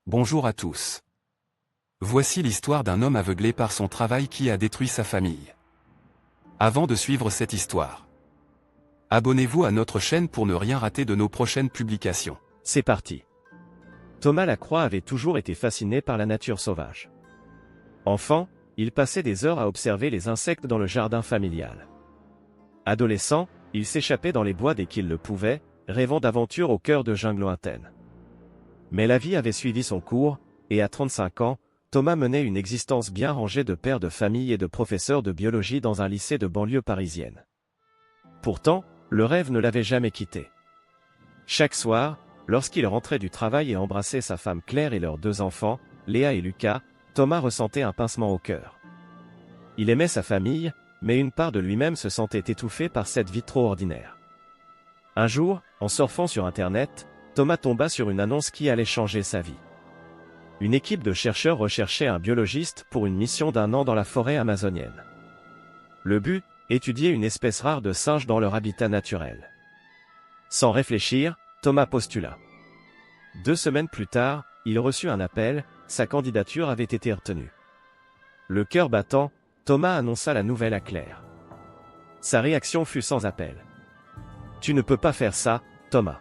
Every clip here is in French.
Bonjour à tous. Voici l'histoire d'un homme aveuglé par son travail qui a détruit sa famille. Avant de suivre cette histoire, abonnez-vous à notre chaîne pour ne rien rater de nos prochaines publications. C'est parti. Thomas Lacroix avait toujours été fasciné par la nature sauvage. Enfant, il passait des heures à observer les insectes dans le jardin familial. Adolescent, il s'échappait dans les bois dès qu'il le pouvait, rêvant d'aventures au cœur de jungles lointaines. Mais la vie avait suivi son cours, et à 35 ans, Thomas menait une existence bien rangée de père de famille et de professeur de biologie dans un lycée de banlieue parisienne. Pourtant, le rêve ne l'avait jamais quitté. Chaque soir, lorsqu'il rentrait du travail et embrassait sa femme Claire et leurs 2 enfants, Léa et Lucas, Thomas ressentait un pincement au cœur. Il aimait sa famille, mais une part de lui-même se sentait étouffée par cette vie trop ordinaire. Un jour, en surfant sur Internet, Thomas tomba sur une annonce qui allait changer sa vie. Une équipe de chercheurs recherchait un biologiste pour une mission d'1 an dans la forêt amazonienne. Le but, étudier une espèce rare de singes dans leur habitat naturel. Sans réfléchir, Thomas postula. 2 semaines plus tard, il reçut un appel, sa candidature avait été retenue. Le cœur battant, Thomas annonça la nouvelle à Claire. Sa réaction fut sans appel. « Tu ne peux pas faire ça, Thomas.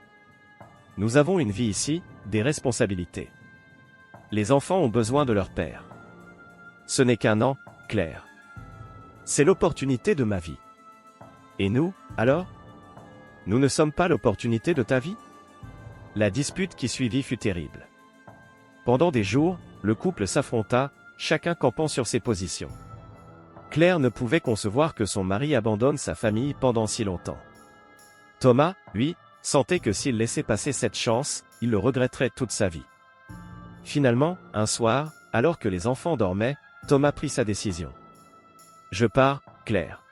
Nous avons une vie ici, des responsabilités. Les enfants ont besoin de leur père. Ce n'est qu'1 an, Claire. C'est l'opportunité de ma vie. Et nous, alors? Nous ne sommes pas l'opportunité de ta vie? » La dispute qui suivit fut terrible. Pendant des jours, le couple s'affronta, chacun campant sur ses positions. Claire ne pouvait concevoir que son mari abandonne sa famille pendant si longtemps. Thomas, lui, sentait que s'il laissait passer cette chance, il le regretterait toute sa vie. Finalement, un soir, alors que les enfants dormaient, Thomas prit sa décision. « Je pars, Claire.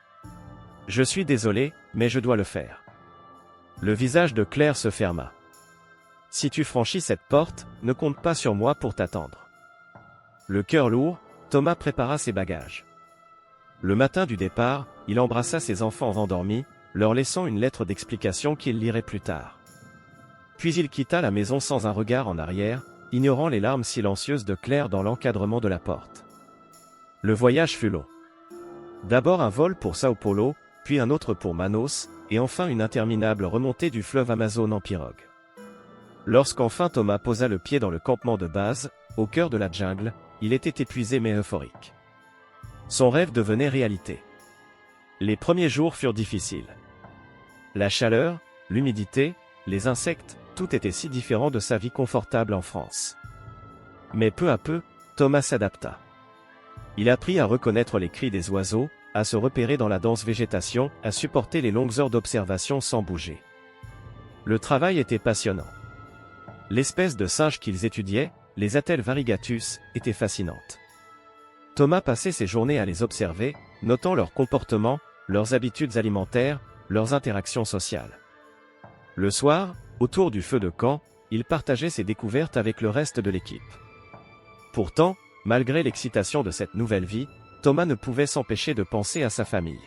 Je suis désolé, mais je dois le faire. » Le visage de Claire se ferma. « Si tu franchis cette porte, ne compte pas sur moi pour t'attendre. » Le cœur lourd, Thomas prépara ses bagages. Le matin du départ, il embrassa ses enfants endormis, leur laissant une lettre d'explication qu'il lirait plus tard. Puis il quitta la maison sans un regard en arrière, ignorant les larmes silencieuses de Claire dans l'encadrement de la porte. Le voyage fut long. D'abord un vol pour Sao Paulo, puis un autre pour Manaus, et enfin une interminable remontée du fleuve Amazone en pirogue. Lorsqu'enfin Thomas posa le pied dans le campement de base, au cœur de la jungle, il était épuisé mais euphorique. Son rêve devenait réalité. Les premiers jours furent difficiles. La chaleur, l'humidité, les insectes, tout était si différent de sa vie confortable en France. Mais peu à peu, Thomas s'adapta. Il apprit à reconnaître les cris des oiseaux, à se repérer dans la dense végétation, à supporter les longues heures d'observation sans bouger. Le travail était passionnant. L'espèce de singe qu'ils étudiaient, les Attelles variegatus, était fascinante. Thomas passait ses journées à les observer, notant leur comportement, leurs habitudes alimentaires, leurs interactions sociales. Le soir, autour du feu de camp, il partageait ses découvertes avec le reste de l'équipe. Pourtant, malgré l'excitation de cette nouvelle vie, Thomas ne pouvait s'empêcher de penser à sa famille.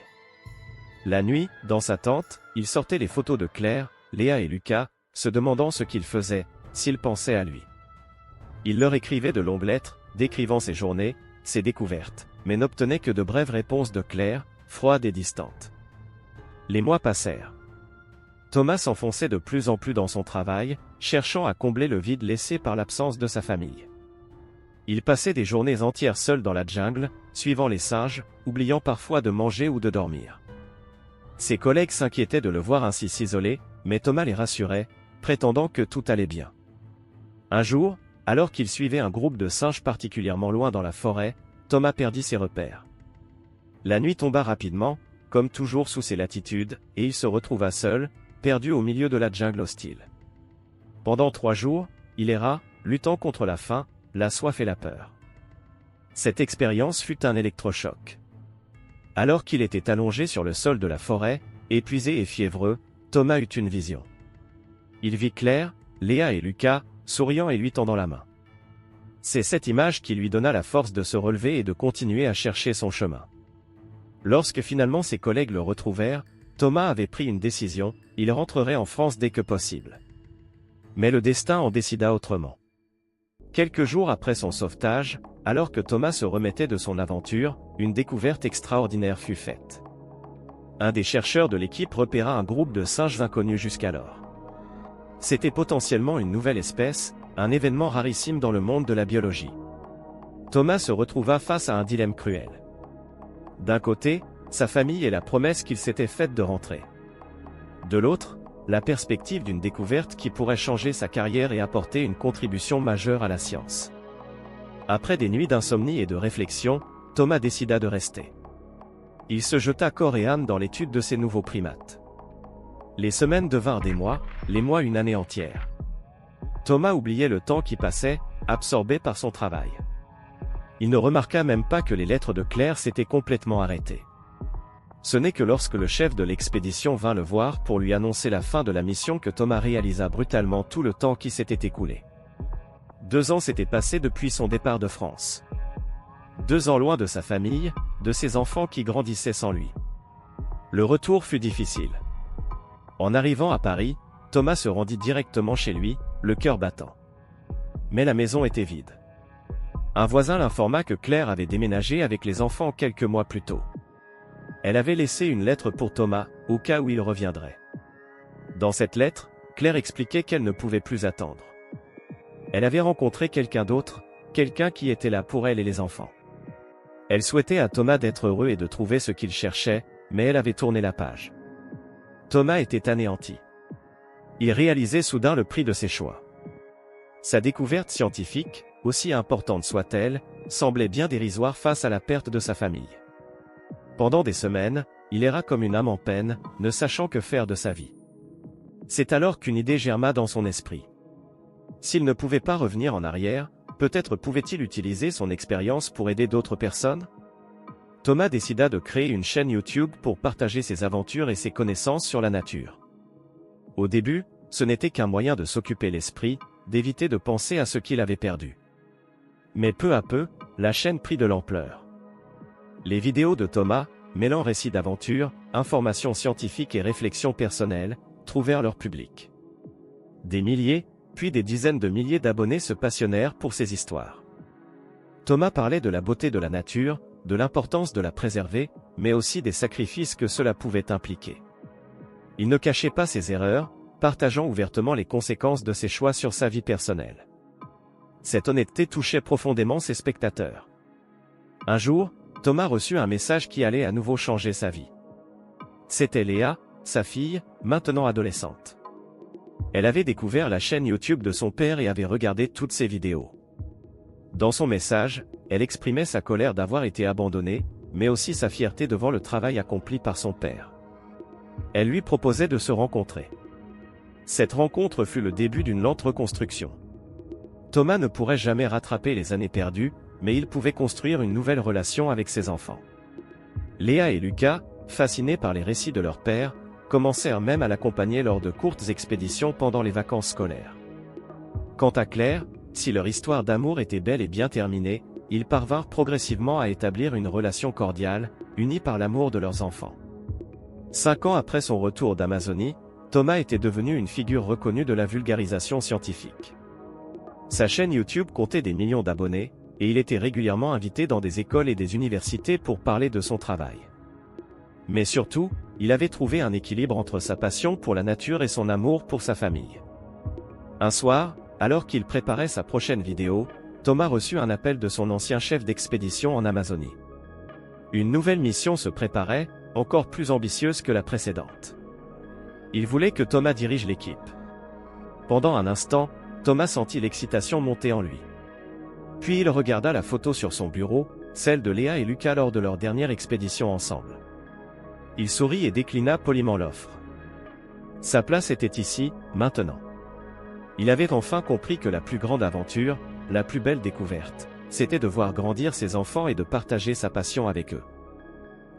La nuit, dans sa tente, il sortait les photos de Claire, Léa et Lucas, se demandant ce qu'ils faisaient, s'ils pensaient à lui. Il leur écrivait de longues lettres, décrivant ses journées, ses découvertes, mais n'obtenait que de brèves réponses de Claire, froides et distantes. Les mois passèrent. Thomas s'enfonçait de plus en plus dans son travail, cherchant à combler le vide laissé par l'absence de sa famille. Il passait des journées entières seul dans la jungle, suivant les singes, oubliant parfois de manger ou de dormir. Ses collègues s'inquiétaient de le voir ainsi s'isoler, mais Thomas les rassurait, prétendant que tout allait bien. Un jour, alors qu'il suivait un groupe de singes particulièrement loin dans la forêt, Thomas perdit ses repères. La nuit tomba rapidement, comme toujours sous ces latitudes, et il se retrouva seul, perdu au milieu de la jungle hostile. Pendant 3 jours, il erra, luttant contre la faim, la soif et la peur. Cette expérience fut un électrochoc. Alors qu'il était allongé sur le sol de la forêt, épuisé et fiévreux, Thomas eut une vision. Il vit Claire, Léa et Lucas, souriant et lui tendant la main. C'est cette image qui lui donna la force de se relever et de continuer à chercher son chemin. Lorsque finalement ses collègues le retrouvèrent, Thomas avait pris une décision, il rentrerait en France dès que possible. Mais le destin en décida autrement. Quelques jours après son sauvetage, alors que Thomas se remettait de son aventure, une découverte extraordinaire fut faite. Un des chercheurs de l'équipe repéra un groupe de singes inconnus jusqu'alors. C'était potentiellement une nouvelle espèce, un événement rarissime dans le monde de la biologie. Thomas se retrouva face à un dilemme cruel. D'un côté, sa famille et la promesse qu'il s'était faite de rentrer. De l'autre, la perspective d'une découverte qui pourrait changer sa carrière et apporter une contribution majeure à la science. Après des nuits d'insomnie et de réflexion, Thomas décida de rester. Il se jeta corps et âme dans l'étude de ces nouveaux primates. Les semaines devinrent des mois, les mois une année entière. Thomas oubliait le temps qui passait, absorbé par son travail. Il ne remarqua même pas que les lettres de Claire s'étaient complètement arrêtées. Ce n'est que lorsque le chef de l'expédition vint le voir pour lui annoncer la fin de la mission que Thomas réalisa brutalement tout le temps qui s'était écoulé. 2 ans s'étaient passés depuis son départ de France. 2 ans loin de sa famille, de ses enfants qui grandissaient sans lui. Le retour fut difficile. En arrivant à Paris, Thomas se rendit directement chez lui, le cœur battant. Mais la maison était vide. Un voisin l'informa que Claire avait déménagé avec les enfants quelques mois plus tôt. Elle avait laissé une lettre pour Thomas, au cas où il reviendrait. Dans cette lettre, Claire expliquait qu'elle ne pouvait plus attendre. Elle avait rencontré quelqu'un d'autre, quelqu'un qui était là pour elle et les enfants. Elle souhaitait à Thomas d'être heureux et de trouver ce qu'il cherchait, mais elle avait tourné la page. Thomas était anéanti. Il réalisait soudain le prix de ses choix. Sa découverte scientifique, aussi importante soit-elle, semblait bien dérisoire face à la perte de sa famille. Pendant des semaines, il erra comme une âme en peine, ne sachant que faire de sa vie. C'est alors qu'une idée germa dans son esprit. S'il ne pouvait pas revenir en arrière, peut-être pouvait-il utiliser son expérience pour aider d'autres personnes? Thomas décida de créer une chaîne YouTube pour partager ses aventures et ses connaissances sur la nature. Au début, ce n'était qu'un moyen de s'occuper l'esprit, d'éviter de penser à ce qu'il avait perdu. Mais peu à peu, la chaîne prit de l'ampleur. Les vidéos de Thomas, mêlant récits d'aventures, informations scientifiques et réflexions personnelles, trouvèrent leur public. Des milliers, puis des dizaines de milliers d'abonnés se passionnèrent pour ces histoires. Thomas parlait de la beauté de la nature, de l'importance de la préserver, mais aussi des sacrifices que cela pouvait impliquer. Il ne cachait pas ses erreurs, partageant ouvertement les conséquences de ses choix sur sa vie personnelle. Cette honnêteté touchait profondément ses spectateurs. Un jour, Thomas reçut un message qui allait à nouveau changer sa vie. C'était Léa, sa fille, maintenant adolescente. Elle avait découvert la chaîne YouTube de son père et avait regardé toutes ses vidéos. Dans son message, elle exprimait sa colère d'avoir été abandonnée, mais aussi sa fierté devant le travail accompli par son père. Elle lui proposait de se rencontrer. Cette rencontre fut le début d'une lente reconstruction. Thomas ne pourrait jamais rattraper les années perdues, mais il pouvait construire une nouvelle relation avec ses enfants. Léa et Lucas, fascinés par les récits de leur père, commencèrent même à l'accompagner lors de courtes expéditions pendant les vacances scolaires. Quant à Claire, si leur histoire d'amour était belle et bien terminée, ils parvinrent progressivement à établir une relation cordiale, unie par l'amour de leurs enfants. 5 ans après son retour d'Amazonie, Thomas était devenu une figure reconnue de la vulgarisation scientifique. Sa chaîne YouTube comptait des millions d'abonnés, et il était régulièrement invité dans des écoles et des universités pour parler de son travail. Mais surtout, il avait trouvé un équilibre entre sa passion pour la nature et son amour pour sa famille. Un soir, alors qu'il préparait sa prochaine vidéo, Thomas reçut un appel de son ancien chef d'expédition en Amazonie. Une nouvelle mission se préparait, encore plus ambitieuse que la précédente. Il voulait que Thomas dirige l'équipe. Pendant un instant, Thomas sentit l'excitation monter en lui. Puis il regarda la photo sur son bureau, celle de Léa et Lucas lors de leur dernière expédition ensemble. Il sourit et déclina poliment l'offre. Sa place était ici, maintenant. Il avait enfin compris que la plus grande aventure, la plus belle découverte, c'était de voir grandir ses enfants et de partager sa passion avec eux.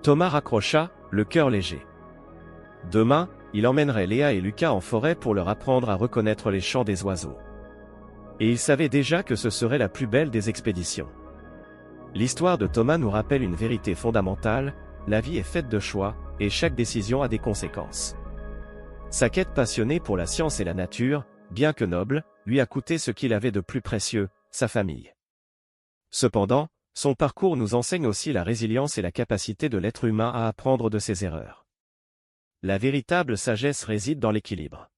Thomas raccrocha, le cœur léger. Demain, il emmènerait Léa et Lucas en forêt pour leur apprendre à reconnaître les chants des oiseaux. Et il savait déjà que ce serait la plus belle des expéditions. L'histoire de Thomas nous rappelle une vérité fondamentale, la vie est faite de choix, et chaque décision a des conséquences. Sa quête passionnée pour la science et la nature, bien que noble, lui a coûté ce qu'il avait de plus précieux, sa famille. Cependant, son parcours nous enseigne aussi la résilience et la capacité de l'être humain à apprendre de ses erreurs. La véritable sagesse réside dans l'équilibre.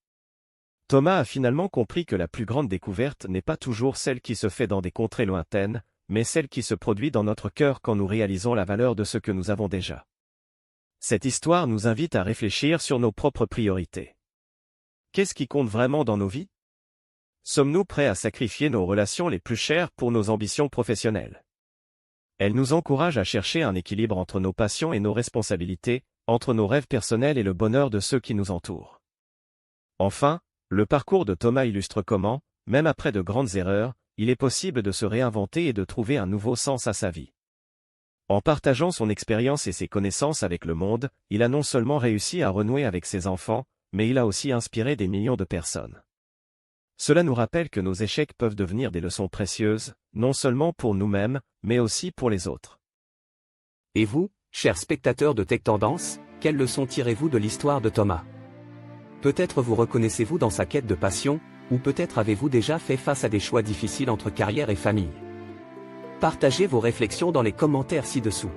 Thomas a finalement compris que la plus grande découverte n'est pas toujours celle qui se fait dans des contrées lointaines, mais celle qui se produit dans notre cœur quand nous réalisons la valeur de ce que nous avons déjà. Cette histoire nous invite à réfléchir sur nos propres priorités. Qu'est-ce qui compte vraiment dans nos vies? Sommes-nous prêts à sacrifier nos relations les plus chères pour nos ambitions professionnelles? Elle nous encourage à chercher un équilibre entre nos passions et nos responsabilités, entre nos rêves personnels et le bonheur de ceux qui nous entourent. Enfin, le parcours de Thomas illustre comment, même après de grandes erreurs, il est possible de se réinventer et de trouver un nouveau sens à sa vie. En partageant son expérience et ses connaissances avec le monde, il a non seulement réussi à renouer avec ses enfants, mais il a aussi inspiré des millions de personnes. Cela nous rappelle que nos échecs peuvent devenir des leçons précieuses, non seulement pour nous-mêmes, mais aussi pour les autres. Et vous, chers spectateurs de Tech Tendance, quelles leçons tirez-vous de l'histoire de Thomas? Peut-être vous reconnaissez-vous dans sa quête de passion, ou peut-être avez-vous déjà fait face à des choix difficiles entre carrière et famille. Partagez vos réflexions dans les commentaires ci-dessous.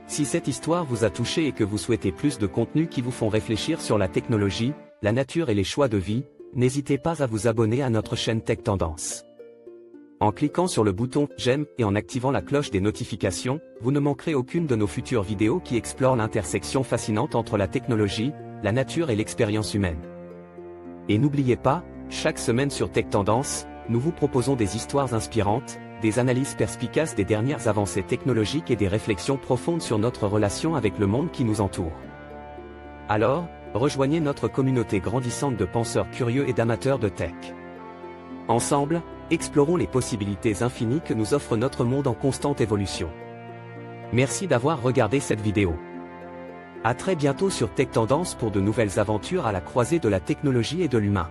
Si cette histoire vous a touché et que vous souhaitez plus de contenus qui vous font réfléchir sur la technologie, la nature et les choix de vie, n'hésitez pas à vous abonner à notre chaîne Tech Tendance. En cliquant sur le bouton « J'aime » et en activant la cloche des notifications, vous ne manquerez aucune de nos futures vidéos qui explorent l'intersection fascinante entre la technologie, la nature et l'expérience humaine. Et n'oubliez pas, chaque semaine sur Tech Tendance, nous vous proposons des histoires inspirantes, des analyses perspicaces des dernières avancées technologiques et des réflexions profondes sur notre relation avec le monde qui nous entoure. Alors, rejoignez notre communauté grandissante de penseurs curieux et d'amateurs de tech. Ensemble, explorons les possibilités infinies que nous offre notre monde en constante évolution. Merci d'avoir regardé cette vidéo. À très bientôt sur Tech Tendance pour de nouvelles aventures à la croisée de la technologie et de l'humain.